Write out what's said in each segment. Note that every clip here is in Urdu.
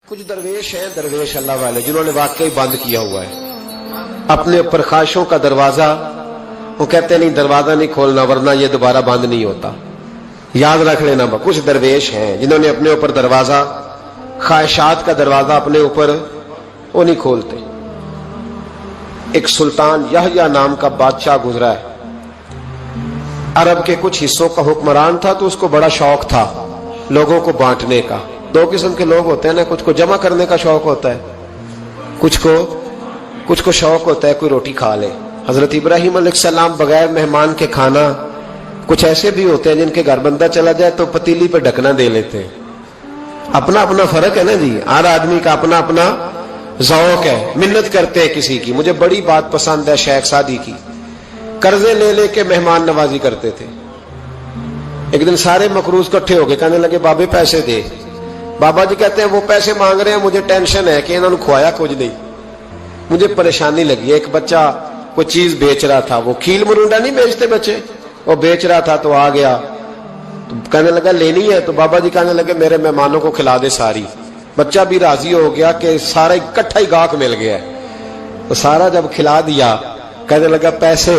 کچھ درویش ہیں، درویش اللہ والے، جنہوں نے واقعی بند کیا ہوا ہے اپنے اوپر خواہشوں کا دروازہ. وہ کہتے نہیں دروازہ نہیں کھولنا ورنہ یہ دوبارہ بند نہیں ہوتا. یاد رکھ لینا، کچھ درویش ہیں جنہوں نے اپنے اوپر دروازہ، خواہشات کا دروازہ اپنے اوپر وہ نہیں کھولتے. ایک سلطان یحییٰ نام کا بادشاہ گزرا ہے، عرب کے کچھ حصوں کا حکمران تھا، تو اس کو بڑا شوق تھا لوگوں کو بانٹنے کا. دو قسم کے لوگ ہوتے ہیں نا، کچھ کو جمع کرنے کا شوق ہوتا ہے، کچھ کو شوق ہوتا ہے کوئی روٹی کھا لے. حضرت ابراہیم علیہ السلام بغیر مہمان کے کھانا، کچھ ایسے بھی ہوتے ہیں جن کے گھر بندہ چلا جائے تو پتیلی پہ ڈھکنا دے لیتے ہیں. اپنا اپنا فرق ہے نا جی، ہر آدمی کا اپنا اپنا ذوق ہے. منت کرتے ہیں کسی کی. مجھے بڑی بات پسند ہے شیخ سعدی کی، قرضے لے لے کے مہمان نوازی کرتے تھے. ایک دن سارے مقروض کٹھے ہو گئے، کہنے لگے بابے پیسے دے. بابا جی کہتے ہیں وہ پیسے مانگ رہے ہیں، مجھے ٹینشن ہے کہ انہوں نے کھوایا کچھ نہیں، مجھے پریشانی لگی. ایک بچہ کوئی چیز بیچ رہا تھا، وہ کھیل مرونڈا نہیں بیچتے بچے، وہ بیچ رہا تھا تو آ گیا، تو کہنے لگا لینی ہے. تو بابا جی کہنے لگے میرے مہمانوں کو کھلا دے ساری. بچہ بھی راضی ہو گیا کہ سارا اکٹھا ہی گاہک مل گیا. تو سارا جب کھلا دیا کہنے لگا پیسے.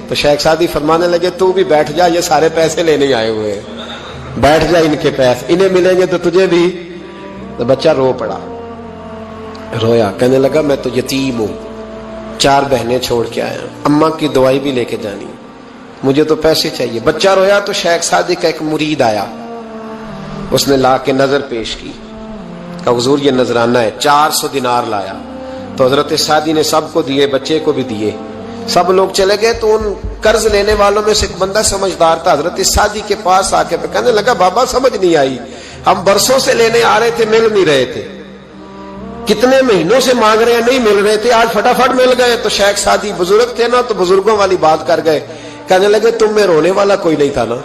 تو شیخ سعدی فرمانے لگے تو بھی بیٹھ جا، یہ سارے پیسے لینے آئے ہوئے ہیں، بیٹھ جا، ان کے پیسے انہیں ملیں گے تو تجھے بھی. تو بچہ رو پڑا، رویا، کہنے لگا میں تو یتیم ہوں، 4 بہنیں چھوڑ کے آیا، اماں کی دوائی بھی لے کے جانی، مجھے تو پیسے چاہیے. بچہ رویا تو شیخ سعدی کا ایک مرید آیا، اس نے لا کے نظر پیش کی، کہ حضور یہ نذرانہ ہے. 400 دینار لایا. تو حضرت سعدی نے سب کو دیے، بچے کو بھی دیے. سب لوگ چلے گئے. تو ان قرض لینے والوں میں سے ایک بندہ سمجھدار تھا، حضرت سعدی کے پاس آ کے کہنے لگا بابا سمجھ نہیں آئی، ہم برسوں سے لینے آ رہے تھے، مل نہیں رہے تھے، کتنے مہینوں سے مانگ رہے ہیں نہیں مل رہے تھے، آج فٹافٹ مل گئے. تو شیخ سعدی بزرگ تھے نا، تو بزرگوں والی بات کر گئے. کہنے لگے تم میں رونے والا کوئی نہیں تھا نا،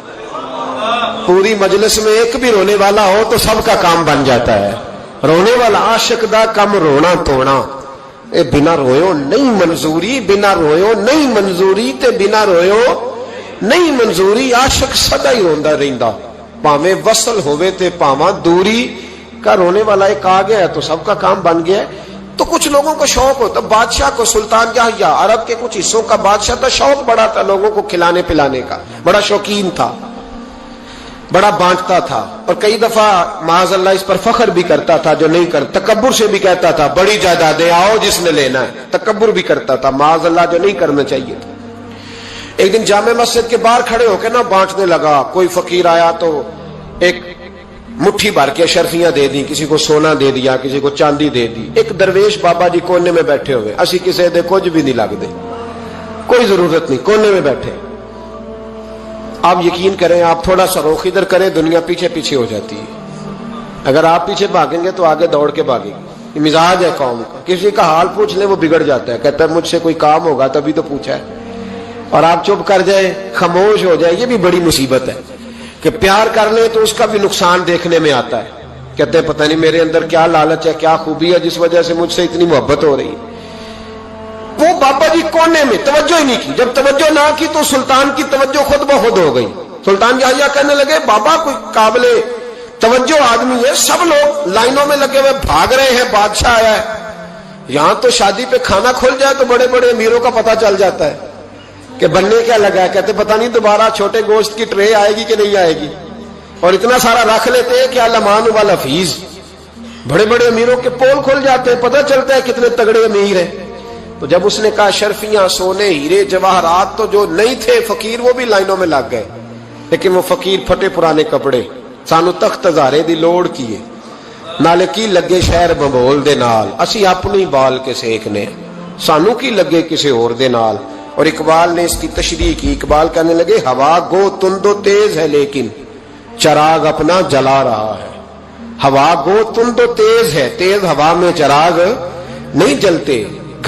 پوری مجلس میں ایک بھی رونے والا ہو تو سب کا کام بن جاتا ہے. رونے والا عاشق دا کم رونا توڑنا، اے بنا رویو نہیں منظوری، بنا رویو نہیں منظوری، تے بنا رویو نہیں منظوری. عاشق سدا ہی روندا رہندا، پاویں وصل ہوئے تے پاواں دوری. کا رونے والا ایک آ گیا ہے تو سب کا کام بن گیا ہے. تو کچھ لوگوں کو شوق ہوتا، بادشاہ کو سلطان یحییٰ عرب کے کچھ حصوں کا بادشاہ تھا، شوق بڑا تھا لوگوں کو کھلانے پلانے کا، بڑا شوقین تھا، بڑا بانٹتا تھا. اور کئی دفعہ معاذ اللہ اس پر فخر بھی کرتا تھا جو نہیں کرتا، تکبر سے بھی کہتا تھا بڑی جائیدادیں آؤ جس نے لینا ہے، تکبر بھی کرتا تھا معاذ اللہ جو نہیں کرنا چاہیے تھا. ایک دن جامع مسجد کے باہر کھڑے ہو کے نا بانٹنے لگا. کوئی فقیر آیا تو ایک مٹھی بھر کے اشرفیاں دے دی، کسی کو سونا دے دیا، کسی کو چاندی دے دی. ایک درویش بابا جی کونے میں بیٹھے ہوئے، اسی کسی دے کچھ بھی نہیں لگ دے، کوئی ضرورت نہیں، کونے میں بیٹھے. آپ یقین کریں، آپ تھوڑا سا رخ ادھر کریں، دنیا پیچھے پیچھے ہو جاتی ہے. اگر آپ پیچھے بھاگیں گے تو آگے دوڑ کے بھاگیں گے. یہ مزاج ہے قوم کا، کسی کا حال پوچھ لیں وہ بگڑ جاتا ہے، کہتا ہے مجھ سے کوئی کام ہوگا تبھی تو پوچھا ہے. اور آپ چپ کر جائیں، خاموش ہو جائے، یہ بھی بڑی مصیبت ہے. کہ پیار کر لیں تو اس کا بھی نقصان دیکھنے میں آتا ہے. کہتے ہیں پتہ نہیں میرے اندر کیا لالچ ہے، کیا خوبی ہے جس وجہ سے مجھ سے اتنی محبت ہو رہی ہے. وہ بابا جی کونے میں توجہ ہی نہیں کی. جب توجہ نہ کی تو سلطان کی توجہ خود بخود ہو گئی. سلطان یحییٰ کہنے لگے بابا کوئی قابل توجہ آدمی ہے، سب لوگ لائنوں میں لگے ہوئے بھاگ رہے ہیں، بادشاہ آیا ہے. یہاں تو شادی پہ کھانا کھل جائے تو بڑے بڑے امیروں کا پتہ چل جاتا ہے کہ بننے کیا لگا ہے. کہتے پتہ نہیں دوبارہ چھوٹے گوشت کی ٹرے آئے گی کہ نہیں آئے گی. اور اتنا سارا رکھ لیتے ہیں کہ علمان والا فیس. بڑے بڑے امیروں کے پول کھل جاتے ہیں، پتہ چلتا ہے کتنے تگڑے امیر ہیں. تو جب اس نے کہا شرفیاں، سونے، ہیرے، جواہرات، تو جو نہیں تھے فقیر وہ بھی لائنوں میں لگ گئے. لیکن وہ فقیر پھٹے پرانے کپڑے، سانو تخت ہزارے دی لوڑ کیے، نالے کی لگے شہر بمبول دے نال، اسی اپنی بال کے سیکنے، سانو کی لگے کسی اور دے نال. اور اقبال نے اس کی تشریح کی. اقبال کہنے لگے ہوا گو تند و تیز ہے لیکن چراغ اپنا جلا رہا ہے. ہوا گو تند و تیز ہے، تیز ہوا میں چراغ نہیں جلتے.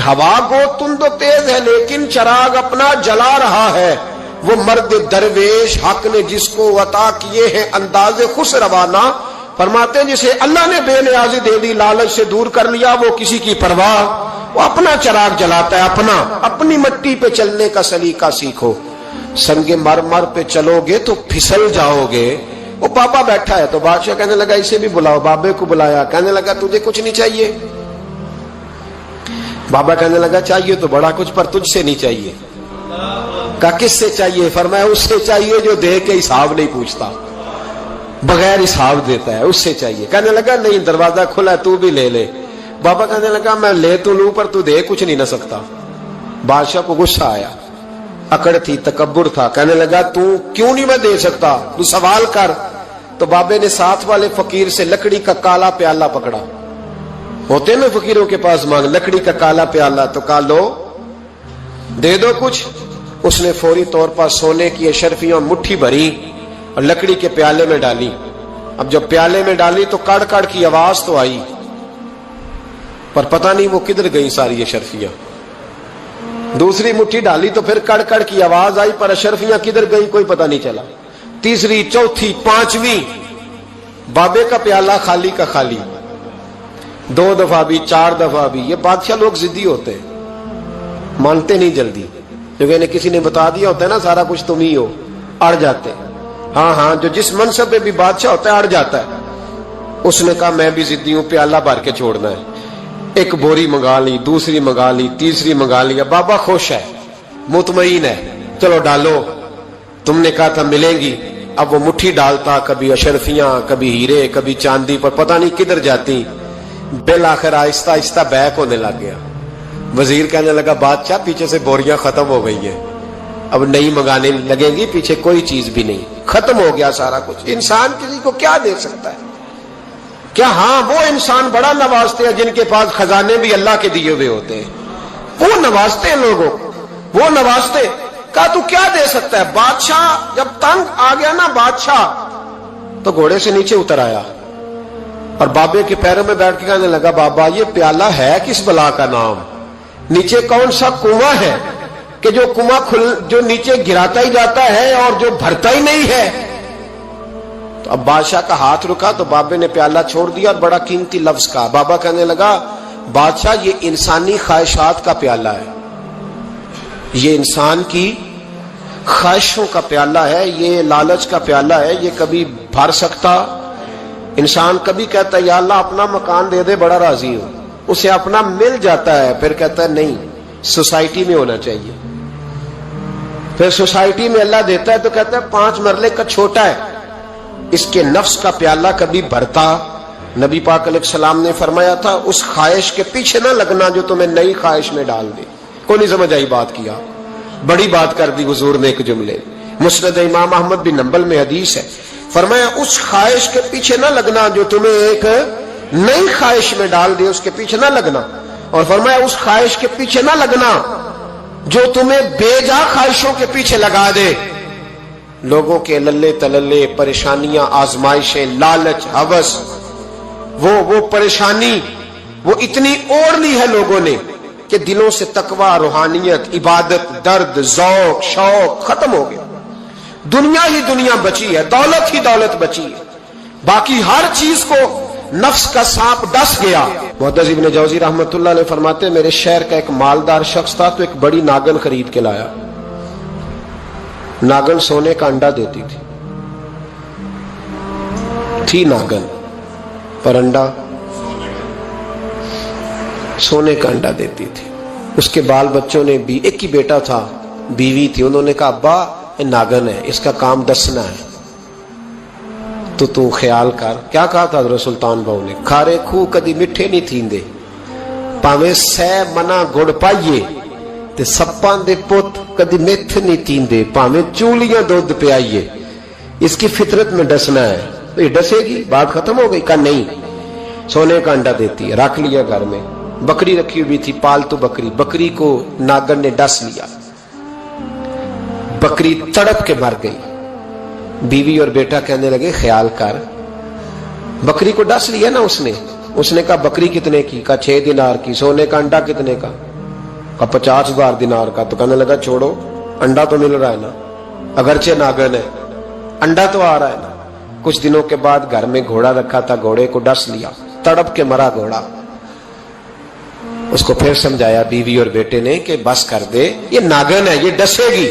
ہوا گو تند و تیز ہے لیکن چراغ اپنا جلا رہا ہے. وہ مرد درویش حق نے جس کو عطا کیے ہیں انداز خوش روانہ، فرماتے ہیں جسے اللہ نے بے نیازی دے دی، لالچ سے دور کر لیا، وہ کسی کی پرواہ، وہ اپنا چراغ جلاتا ہے. اپنی مٹی پہ چلنے کا سلیقہ سیکھو. سنگ مرمر پہ چلو گے تو پھسل جاؤ گے، وہ بابا بیٹھا ہے تو بادشاہ کہنے لگا اسے بھی بلاؤ. بابے کو بلایا, کہنے لگا تجھے کچھ نہیں چاہیے؟ بابا کہنے لگا چاہیے تو بڑا کچھ, پر تجھ سے نہیں چاہیے. کہا کس سے چاہیے؟ فرمایا اس سے چاہیے جو دے کے حساب نہیں پوچھتا, بغیر حساب دیتا ہے, اس سے چاہیے. کہنے لگا نہیں, دروازہ کھلا ہے, تو بھی لے لے. بابا کہنے لگا میں لے تو لوں پر تو دے کچھ نہیں نہ سکتا. بادشاہ کو غصہ آیا, اکڑ تھی, تکبر تھا. کہنے لگا تو کیوں نہیں میں دے سکتا, تو سوال کر. تو بابے نے ساتھ والے فقیر سے لکڑی کا کالا پیالہ پکڑا, ہوتے نا فقیروں کے پاس مانگ, لکڑی کا کالا پیالہ, تو کہا لو دے دو کچھ. اس نے فوری طور پر سونے کی اشرفیاں مٹھی بھری اور لکڑی کے پیالے میں ڈالی. اب جب پیالے میں ڈالی تو کڑ کڑ کی آواز تو آئی, پر پتہ نہیں وہ کدھر گئی ساری اشرفیاں. دوسری مٹھی ڈالی تو پھر کڑ کڑ کی آواز آئی, پر اشرفیاں کدھر گئی کوئی پتہ نہیں چلا. تیسری, چوتھی, پانچویں, بابے کا پیالہ خالی کا خالی. 2 دفعہ بھی, 4 دفعہ بھی. یہ بادشاہ لوگ ضدی ہوتے ہیں, مانتے نہیں جلدی, کیونکہ انہیں کسی نے بتا دیا ہوتا ہے نا سارا کچھ تم ہی ہو, اڑ جاتے. ہاں جو جس منصب پہ بھی بادشاہ ہوتا ہے اڑ جاتا ہے. اس نے کہا میں بھی ضدی ہوں, پیالہ بھر کے چھوڑنا ہے. ایک بوری منگا لی, دوسری منگا لی, تیسری منگا لی. بابا خوش ہے, مطمئن ہے, چلو ڈالو, تم نے کہا تھا ملیں گی. اب وہ مٹھی ڈالتا, کبھی اشرفیاں, کبھی ہیرے, کبھی چاندی, پر پتہ نہیں کدھر جاتی. بالآخر آہستہ آہستہ بیک ہونے لگ گیا. وزیر کہنے لگا بادشاہ پیچھے سے بوریاں ختم ہو گئی ہیں, اب نئی منگانے لگیں گی, پیچھے کوئی چیز بھی نہیں, ختم ہو گیا سارا کچھ. انسان کسی کو کیا دے سکتا ہے؟ کیا ہاں وہ انسان بڑا نوازتے ہیں جن کے پاس خزانے بھی اللہ کے دیے ہوئے ہوتے ہیں, وہ نوازتے ہیں لوگوں, وہ نوازتے. کہا تو کیا دے سکتا ہے؟ بادشاہ جب تنگ آ گیا نا بادشاہ, تو گھوڑے سے نیچے اتر آیا اور بابے کے پیروں میں بیٹھ کے کہنے لگا بابا یہ پیالہ ہے کس بلا کا نام, نیچے کون سا کنواں ہے کہ جو کنواں جو نیچے گراتا ہی جاتا ہے اور جو بھرتا ہی نہیں ہے. تو اب بادشاہ کا ہاتھ رکا تو بابے نے پیالہ چھوڑ دیا اور بڑا قیمتی لفظ کہا. بابا کہنے لگا بادشاہ یہ انسانی خواہشات کا پیالہ ہے, یہ انسان کی خواہشوں کا پیالہ ہے, یہ لالچ کا پیالہ ہے, یہ کبھی بھر سکتا. انسان کبھی کہتا ہے یا اللہ اپنا مکان دے دے بڑا راضی ہوں, اسے اپنا مل جاتا ہے, پھر کہتا ہے نہیں سوسائٹی میں ہونا چاہیے. پھر سوسائٹی میں اللہ دیتا ہے تو کہتا ہے 5 مرلے کا چھوٹا ہے. اس کے نفس کا پیالہ کبھی بھرتا. نبی پاک علیہ السلام نے فرمایا تھا اس خواہش کے پیچھے نہ لگنا جو تمہیں نئی خواہش میں ڈال دے. کوئی نہیں سمجھ آئی بات کیا, بڑی بات کر دی حضور نے ایک جملے. مسند امام احمد بن حنبل میں حدیث ہے, فرمایا اس خواہش کے پیچھے نہ لگنا جو تمہیں ایک نئی خواہش میں ڈال دے, اس کے پیچھے نہ لگنا. اور فرمایا اس خواہش کے پیچھے نہ لگنا جو تمہیں بے جا خواہشوں کے پیچھے لگا دے. لوگوں کے للے تللے, پریشانیاں, آزمائشیں, لالچ, ہوس, وہ پریشانی وہ اتنی اوڑھ لی ہے لوگوں نے کہ دلوں سے تقوی, روحانیت, عبادت, درد, ذوق, شوق ختم ہو گیا. دنیا ہی دنیا بچی ہے, دولت ہی دولت بچی ہے, باقی ہر چیز کو نفس کا سانپ ڈس گیا. محدث ابن جوزی رحمۃ اللہ علیہ فرماتے ہیں میرے شہر کا ایک مالدار شخص تھا تو ایک بڑی ناگن خرید کے لایا. ناگن سونے کا انڈا دیتی تھی ناگن, پر انڈا سونے کا انڈا دیتی تھی. اس کے بال بچوں نے بھی, ایک ہی بیٹا تھا, بیوی تھی, انہوں نے کہا ابا یہ ناگن ہے, اس کا کام دسنا ہے, تو خیال کر. کیا کہا تھا حضرت سلطان بہو نے, کھارے کھو کدی مٹھے نہیں تھیندے, پاویں سہ منا گڑ پائیے تے سپاں دے پت کدی میتھ نہیں تیندے, پاویں چولیاں دودھ پیائیے. اس کی فطرت میں ڈسنا ہے. تو یہ ڈسے گی, بات ختم ہو گئی. کہا نہیں, سونے کا انڈا دیتی ہے. رکھ لیا گھر میں. بکری رکھی ہوئی تھی, پالتو بکری. بکری کو ناگن نے ڈس لیا, بکری تڑپ کے مر گئی. بیوی اور بیٹا کہنے لگے خیال کر, بکری کو ڈس لیا نا اس نے کہا بکری کتنے کی؟ کہا 6 دینار کی. سونے کا انڈا کتنے کا؟ کہا 50,000 دینار کا. تو کہنے لگا چھوڑو, انڈا تو مل رہا ہے نا, اگرچہ ناگن ہے, انڈا تو آ رہا ہے نا. کچھ دنوں کے بعد گھر میں گھوڑا رکھا تھا, گھوڑے کو ڈس لیا, تڑپ کے مرا گھوڑا. اس کو پھر سمجھایا بیوی اور بیٹے نے کہ بس کر دے, یہ ناگن ہے, یہ ڈسے گی.